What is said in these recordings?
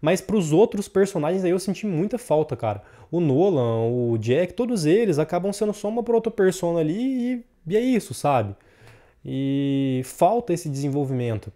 Mas pros outros personagens aí eu senti muita falta, cara. O Nolan, o Jack, todos eles acabam sendo só uma proto-persona ali e é isso, sabe? E falta esse desenvolvimento.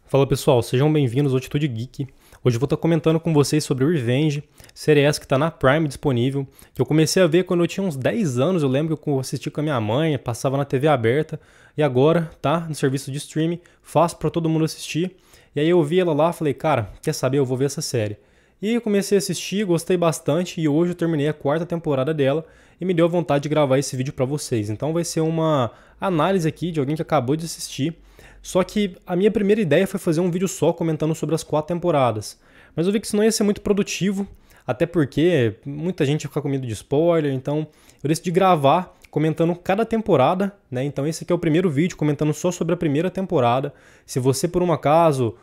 Fala pessoal, sejam bem-vindos ao Atitude Geek. Hoje eu vou estar comentando com vocês sobre Revenge, série essa que está na Prime disponível, que eu comecei a ver quando eu tinha uns 10 anos, eu lembro que eu assisti com a minha mãe, passava na TV aberta, e agora tá no serviço de streaming, fácil para todo mundo assistir. E aí eu vi ela lá, falei, cara, quer saber, eu vou ver essa série. E eu comecei a assistir, gostei bastante, e hoje eu terminei a 4ª temporada dela, e me deu vontade de gravar esse vídeo para vocês. Então vai ser uma análise aqui de alguém que acabou de assistir. Só que a minha primeira ideia foi fazer um vídeo só comentando sobre as 4 temporadas. Mas eu vi que isso não ia ser muito produtivo, até porque muita gente ia ficar com medo de spoiler, então eu decidi gravar comentando cada temporada, né? Então esse aqui é o primeiro vídeo comentando só sobre a primeira temporada. Se você por um acaso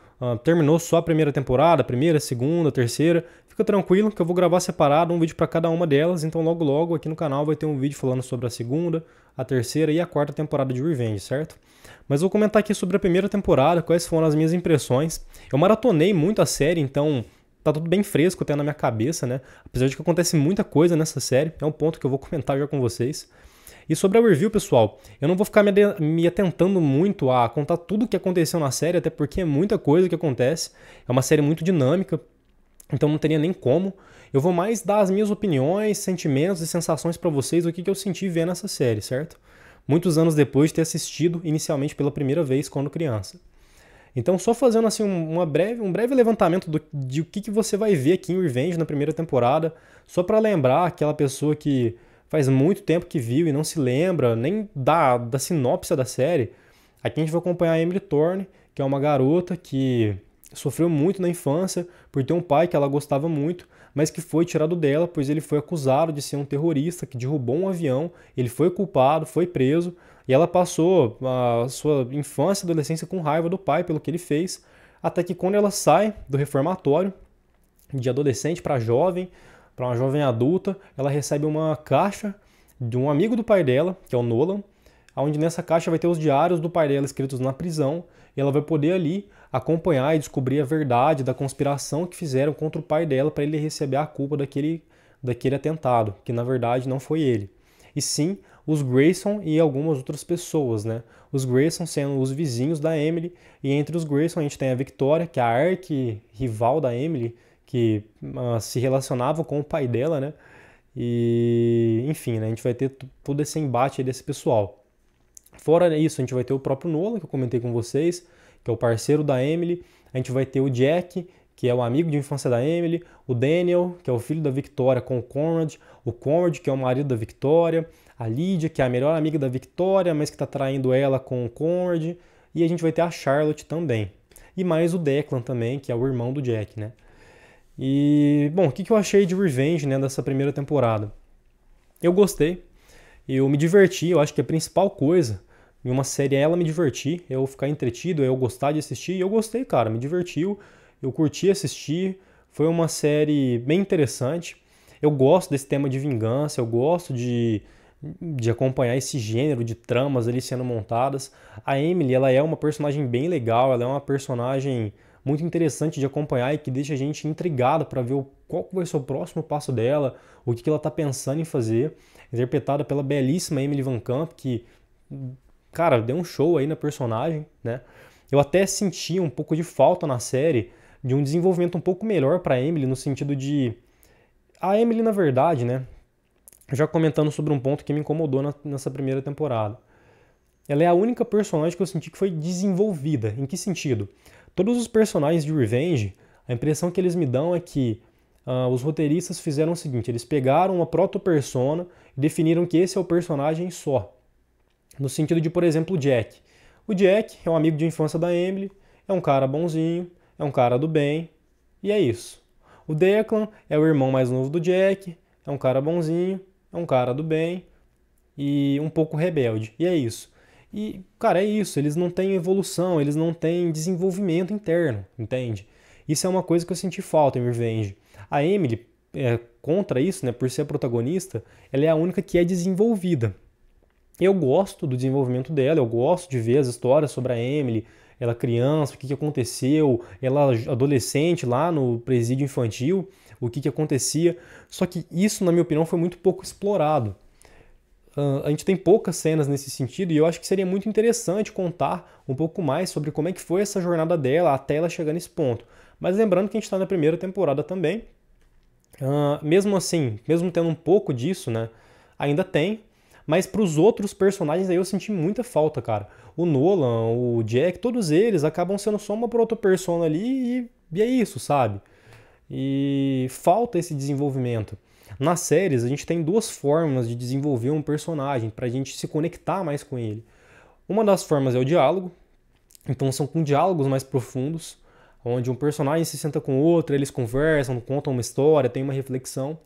terminou só a primeira temporada, primeira, segunda, terceira, fica tranquilo que eu vou gravar separado um vídeo para cada uma delas, então logo logo aqui no canal vai ter um vídeo falando sobre a segunda, a terceira e a 4ª temporada de Revenge, certo? Mas vou comentar aqui sobre a primeira temporada, quais foram as minhas impressões. Eu maratonei muito a série, então tá tudo bem fresco até na minha cabeça, né? Apesar de que acontece muita coisa nessa série, é um ponto que eu vou comentar já com vocês. E sobre a review, pessoal, eu não vou ficar me atentando muito a contar tudo o que aconteceu na série, até porque é muita coisa que acontece. É uma série muito dinâmica, então não teria nem como. Eu vou mais dar as minhas opiniões, sentimentos e sensações pra vocês, o que eu senti vendo essa série, certo? Muitos anos depois de ter assistido inicialmente pela primeira vez quando criança. Então, só fazendo assim um breve levantamento de o que você vai ver aqui em Revenge na primeira temporada, só para lembrar aquela pessoa que faz muito tempo que viu e não se lembra nem da sinopse da série. Aqui a gente vai acompanhar a Emily Thorne, que é uma garota que sofreu muito na infância por ter um pai que ela gostava muito, mas que foi tirado dela, pois ele foi acusado de ser um terrorista que derrubou um avião, ele foi culpado, foi preso, e ela passou a sua infância e adolescência com raiva do pai pelo que ele fez, até que quando ela sai do reformatório, de adolescente para jovem, para uma jovem adulta, ela recebe uma caixa de um amigo do pai dela, que é o Nolan, onde nessa caixa vai ter os diários do pai dela escritos na prisão, e ela vai poder ali acompanhar e descobrir a verdade da conspiração que fizeram contra o pai dela para ele receber a culpa daquele atentado, que na verdade não foi ele. E sim, os Grayson e algumas outras pessoas, né? Os Grayson sendo os vizinhos da Emily, e entre os Grayson a gente tem a Victoria, que é a arqui-rival da Emily, que se relacionava com o pai dela, né? E, enfim, né? A gente vai ter todo esse embate aí desse pessoal. Fora isso, a gente vai ter o próprio Nolan, que eu comentei com vocês, que é o parceiro da Emily. A gente vai ter o Jack, que é o amigo de infância da Emily. O Daniel, que é o filho da Victoria com o Conrad. O Conrad, que é o marido da Victoria. A Lydia, que é a melhor amiga da Victoria, mas que está traindo ela com o Conrad. E a gente vai ter a Charlotte também. E mais o Declan também, que é o irmão do Jack, né? E, bom, o que eu achei de Revenge, né, dessa primeira temporada? Eu gostei. Eu me diverti, eu acho que a principal coisa em uma série é ela me divertir, eu ficar entretido, eu gostar de assistir, e eu gostei, cara, me divertiu, eu curti assistir, foi uma série bem interessante. Eu gosto desse tema de vingança, eu gosto de acompanhar esse gênero de tramas ali sendo montadas. A Emily, ela é uma personagem bem legal, ela é uma personagem muito interessante de acompanhar e que deixa a gente intrigado para ver qual vai ser o próximo passo dela, o que ela está pensando em fazer. Interpretada pela belíssima Emily Van Camp, que, cara, deu um show aí na personagem, né? Eu até senti um pouco de falta na série de um desenvolvimento um pouco melhor para Emily, no sentido de... A Emily, na verdade, né? Já comentando sobre um ponto que me incomodou nessa primeira temporada. Ela é a única personagem que eu senti que foi desenvolvida. Em que sentido? Todos os personagens de Revenge, a impressão que eles me dão é que os roteiristas fizeram o seguinte, eles pegaram uma proto-persona e definiram que esse é o personagem só. No sentido de, por exemplo, o Jack. O Jack é um amigo de infância da Emily, é um cara bonzinho, é um cara do bem, e é isso. O Declan é o irmão mais novo do Jack, é um cara bonzinho, é um cara do bem e um pouco rebelde, e é isso. E, cara, é isso, eles não têm evolução, eles não têm desenvolvimento interno, entende? Isso é uma coisa que eu senti falta em Revenge. A Emily, contra isso, né, por ser a protagonista, ela é a única que é desenvolvida. Eu gosto do desenvolvimento dela, eu gosto de ver as histórias sobre a Emily, ela criança, o que que aconteceu, ela adolescente lá no presídio infantil, o que que acontecia. Só que isso, na minha opinião, foi muito pouco explorado. A gente tem poucas cenas nesse sentido e eu acho que seria muito interessante contar um pouco mais sobre como é que foi essa jornada dela até ela chegar nesse ponto. Mas lembrando que a gente está na primeira temporada também. Mesmo assim, mesmo tendo um pouco disso, né? Ainda tem. Mas para os outros personagens aí eu senti muita falta, cara. O Nolan, o Jack, todos eles acabam sendo só uma proto-persona ali e é isso, sabe? E falta esse desenvolvimento. Nas séries, a gente tem duas formas de desenvolver um personagem para a gente se conectar mais com ele. Uma das formas é o diálogo, então são com diálogos mais profundos, onde um personagem se senta com o outro, eles conversam, contam uma história, tem uma reflexão.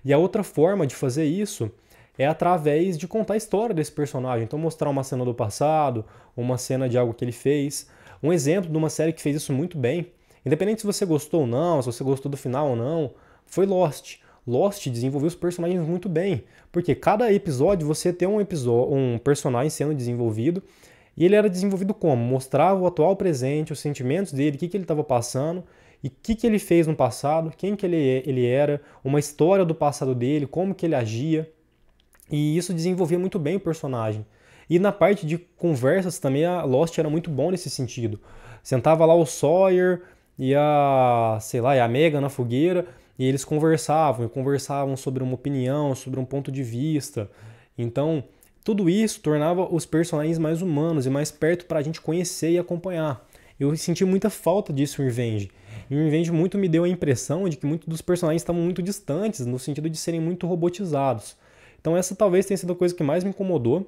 E a outra forma de fazer isso é através de contar a história desse personagem. Então mostrar uma cena do passado, uma cena de algo que ele fez. Um exemplo de uma série que fez isso muito bem, independente se você gostou ou não, se você gostou do final ou não, foi Lost. Lost desenvolveu os personagens muito bem, porque cada episódio você tem um personagem sendo desenvolvido, e ele era desenvolvido como? Mostrava o atual presente, os sentimentos dele, o que ele estava passando, e o que ele fez no passado, quem que ele era, uma história do passado dele, como que ele agia, e isso desenvolvia muito bem o personagem. E na parte de conversas também a Lost era muito bom nesse sentido. Sentava lá o Sawyer e sei lá, e a Megan na fogueira, e eles conversavam, e conversavam sobre uma opinião, sobre um ponto de vista. Então, tudo isso tornava os personagens mais humanos e mais perto para a gente conhecer e acompanhar. Eu senti muita falta disso em Revenge. E o Revenge muito me deu a impressão de que muitos dos personagens estavam muito distantes, no sentido de serem muito robotizados. Então essa talvez tenha sido a coisa que mais me incomodou,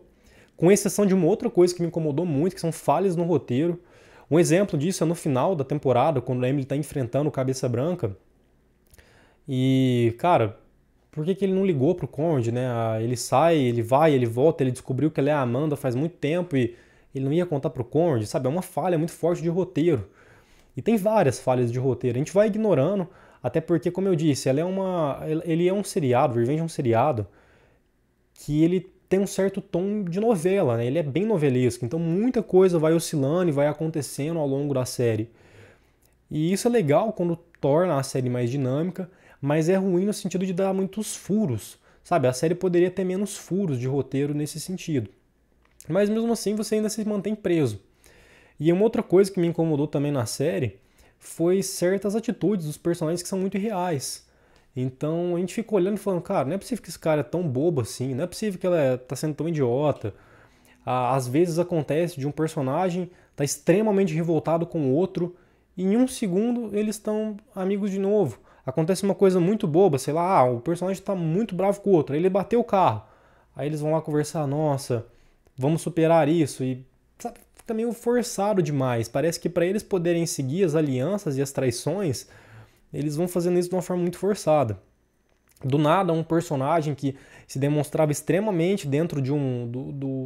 com exceção de uma outra coisa que me incomodou muito, que são falhas no roteiro. Um exemplo disso é no final da temporada, quando a Emily está enfrentando o Cabeça Branca. E, cara, por que que ele não ligou pro Conrad, né? Ele sai, ele vai, ele volta, ele descobriu que ela é a Amanda faz muito tempo e ele não ia contar pro Conrad, sabe? É uma falha muito forte de roteiro. E tem várias falhas de roteiro. A gente vai ignorando, até porque, como eu disse, ele é um seriado, Revenge é um seriado que ele tem um certo tom de novela, né? Ele é bem novelesco, então muita coisa vai oscilando e vai acontecendo ao longo da série. E isso é legal quando torna a série mais dinâmica, mas é ruim no sentido de dar muitos furos, sabe? A série poderia ter menos furos de roteiro nesse sentido. Mas mesmo assim você ainda se mantém preso. E uma outra coisa que me incomodou também na série foi certas atitudes dos personagens que são muito irreais. Então a gente fica olhando e falando, cara, não é possível que esse cara é tão bobo assim, não é possível que ela tá sendo tão idiota. Às vezes acontece de um personagem tá extremamente revoltado com o outro e em um segundo eles estão amigos de novo. Acontece uma coisa muito boba, sei lá, o personagem está muito bravo com o outro, aí ele bateu o carro. Aí eles vão lá conversar, nossa, vamos superar isso e sabe, fica meio forçado demais. Parece que para eles poderem seguir as alianças e as traições, eles vão fazendo isso de uma forma muito forçada. Do nada, um personagem que se demonstrava extremamente dentro de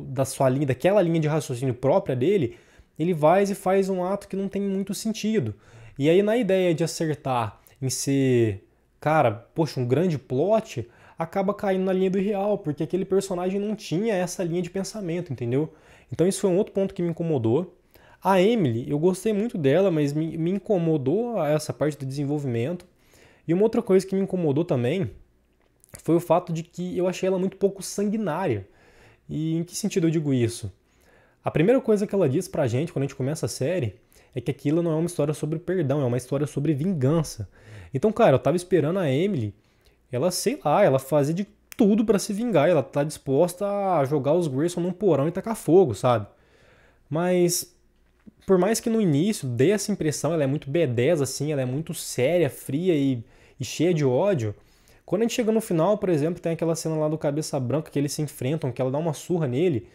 da sua linha, daquela linha de raciocínio própria dele, ele vai e faz um ato que não tem muito sentido. E aí, na ideia de acertar em ser, cara, poxa, um grande plot, acaba caindo na linha do irreal, porque aquele personagem não tinha essa linha de pensamento, entendeu? Então isso foi um outro ponto que me incomodou. A Emily, eu gostei muito dela, mas me incomodou essa parte do desenvolvimento. E uma outra coisa que me incomodou também foi o fato de que eu achei ela muito pouco sanguinária. E em que sentido eu digo isso? A primeira coisa que ela diz pra gente quando a gente começa a série é que aquilo não é uma história sobre perdão, é uma história sobre vingança. Então, cara, eu tava esperando a Emily, ela, sei lá, ela fazia de tudo pra se vingar, ela tá disposta a jogar os Grayson num porão e tacar fogo, sabe? Mas, por mais que no início dê essa impressão, ela é muito B10, assim, ela é muito séria, fria e cheia de ódio. Quando a gente chega no final, por exemplo, tem aquela cena lá do Cabeça Branca que eles se enfrentam, que ela dá uma surra nele,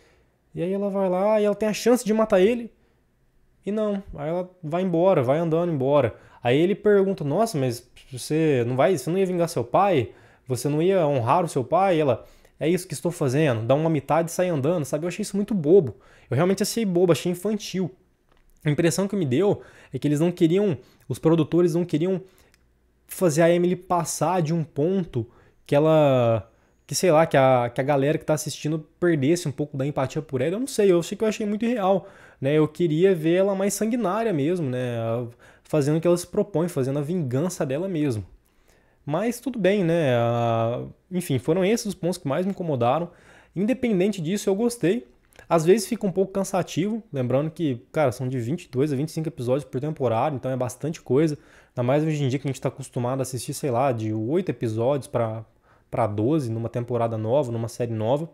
e aí ela vai lá e ela tem a chance de matar ele, e não, aí ela vai embora, vai andando embora. Aí ele pergunta, nossa, mas você não ia vingar seu pai? Você não ia honrar o seu pai? E ela, é isso que estou fazendo, dá uma mitad e sai andando, sabe? Eu achei isso muito bobo. Eu realmente achei bobo, achei infantil. A impressão que me deu é que eles não queriam, os produtores não queriam fazer a Emily passar de um ponto que sei lá, que a galera que tá assistindo perdesse um pouco da empatia por ela. Eu não sei, eu achei muito irreal, né? Eu queria ver ela mais sanguinária mesmo, né? Fazendo o que ela se propõe, fazendo a vingança dela mesmo. Mas tudo bem, né? Enfim, foram esses os pontos que mais me incomodaram. Independente disso, eu gostei. Às vezes fica um pouco cansativo, lembrando que, cara, são de 22 a 25 episódios por temporada, então é bastante coisa. Ainda mais hoje em dia que a gente está acostumado a assistir, sei lá, de 8 episódios para 12 numa temporada nova, numa série nova.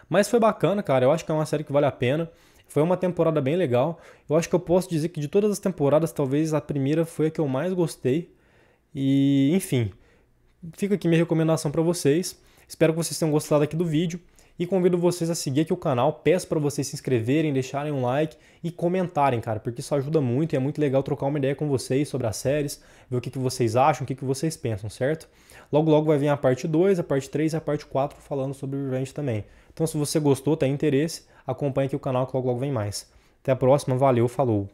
Mas foi bacana, cara. Eu acho que é uma série que vale a pena. Foi uma temporada bem legal. Eu acho que eu posso dizer que de todas as temporadas, talvez a primeira foi a que eu mais gostei. E, enfim, fica aqui minha recomendação para vocês. Espero que vocês tenham gostado aqui do vídeo e convido vocês a seguir aqui o canal. Peço para vocês se inscreverem, deixarem um like e comentarem, cara, porque isso ajuda muito e é muito legal trocar uma ideia com vocês sobre as séries, ver o que vocês acham, o que vocês pensam, certo? Logo logo vai vir a parte 2, a parte 3 e a parte 4 falando sobre Revenge também. Então se você gostou, tem interesse, acompanhe aqui o canal que logo logo vem mais. Até a próxima, valeu, falou!